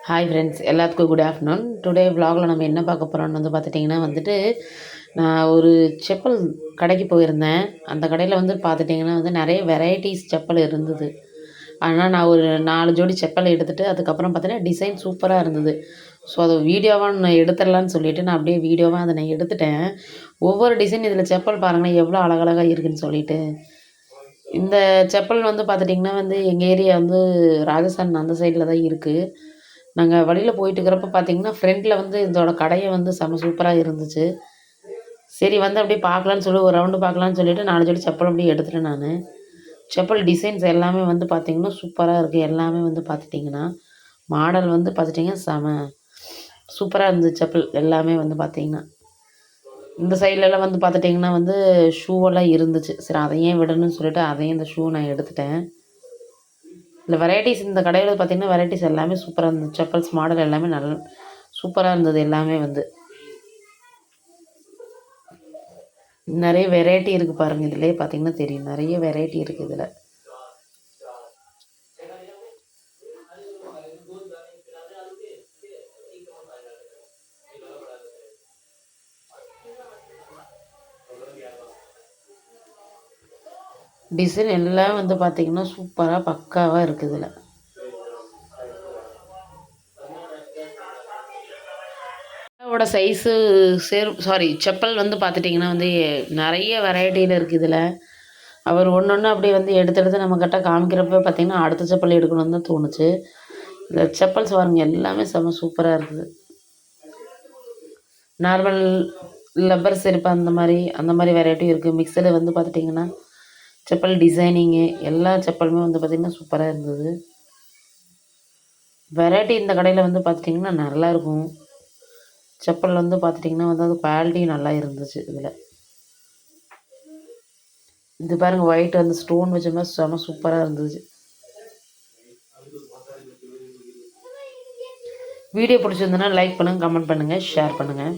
Hi friends, எல்லாத்துக்கும் good afternoon. Today விலாகில் நம்ம என்ன பார்க்க போகிறோம்னு பார்த்துட்டிங்கன்னா நான் ஒரு செப்பல் கடைக்கு போயிருந்தேன். அந்த கடையில் பார்த்துட்டிங்கன்னா நிறைய வெரைட்டிஸ் செப்பல் இருந்தது. ஆனால் நான் ஒரு 4 ஜோடி செப்பல் எடுத்துகிட்டு அதுக்கப்புறம் பார்த்தீங்கன்னா டிசைன் சூப்பராக இருந்தது. ஸோ அதை வீடியோவாக நான் எடுத்துடலான்னு சொல்லிவிட்டு நான் அப்படியே வீடியோவாக அதை நான் எடுத்துட்டேன். ஒவ்வொரு டிசைன் இதில் செப்பல் பாருங்களேன் எவ்வளோ அழகழகாக இருக்குதுன்னு சொல்லிட்டு. இந்த செப்பல் பார்த்துட்டிங்கன்னா எங்கள் ஏரியா ராஜஸ்தான் அந்த சைடில் தான் இருக்குது. நாங்கள் வழியில் போயிட்டுருக்கிறப்ப பார்த்தீங்கன்னா ஃப்ரண்ட்டில் இதோட கடையை செம்ம சூப்பராக இருந்துச்சு. சரி அப்படியே பார்க்கலான்னு சொல்லி ஒரு ரவுண்டு பார்க்கலான்னு சொல்லிவிட்டு 4 ஜோடி செப்பல் அப்படியே எடுத்துட்டேன் நான். செப்பல் டிசைன்ஸ் எல்லாமே பார்த்திங்கன்னா சூப்பராக இருக்குது. எல்லாமே பார்த்துட்டிங்கன்னா மாடல் பார்த்துட்டிங்கன்னா செம சூப்பராக இருந்தது செப்பல் எல்லாமே பார்த்திங்கன்னா. இந்த சைட்லலாம் பார்த்துட்டிங்கன்னா ஷூவெல்லாம் இருந்துச்சு. சரி அதையும் விடணும்னு சொல்லிவிட்டு அதையும் இந்த ஷூ நான் எடுத்துட்டேன். இந்த வெரைட்டிஸ் இந்த கடையில் பார்த்திங்கன்னா வெரைட்டிஸ் எல்லாமே சூப்பராக இருந்தது. செப்பல்ஸ் மாடல் எல்லாமே நல்ல சூப்பராக இருந்தது. எல்லாமே நிறைய வெரைட்டி இருக்குது பாருங்கள். இதிலே பார்த்திங்கன்னா தெரியும் நிறைய வெரைட்டி இருக்குது இதில். டிசைன் எல்லாம் பார்த்திங்கன்னா சூப்பராக பக்காவாக இருக்குது இதில். ஓட சைஸு செப்பல் பார்த்துட்டிங்கன்னா நிறைய வெரைட்டியில் இருக்குது இதில். அவர் ஒன்று ஒன்று அப்படியே எடுத்து நம்மக்கிட்ட காமிக்கிறப்ப பார்த்திங்கன்னா அடுத்த செப்பல் எடுக்கணும்னு தான் தோணுச்சு. இந்த செப்பல்ஸ் பாருங்க எல்லாமே செம்ம சூப்பராக இருக்குது. நார்மல் லப்பர் செருப்பு அந்த மாதிரி வெரைட்டியும் இருக்குது. மிக்சடு பார்த்துட்டிங்கன்னா செப்பல் டிசைனிங்கு எல்லா செப்பலுமே பார்த்திங்கன்னா சூப்பராக இருந்தது. வெரைட்டி இந்த கடையில் பார்த்துட்டிங்கன்னா நல்லாயிருக்கும். செப்பல் பார்த்துட்டிங்கன்னா அது குவாலிட்டியும் நல்லா இருந்துச்சு இதில். இது பாருங்கள் ஒயிட் ஸ்டோன் வச்ச மாதிரி செம சூப்பராக இருந்துச்சு. வீடியோ பிடிச்சிருந்ததுன்னா லைக் பண்ணுங்கள், கமெண்ட் பண்ணுங்கள், ஷேர் பண்ணுங்கள்.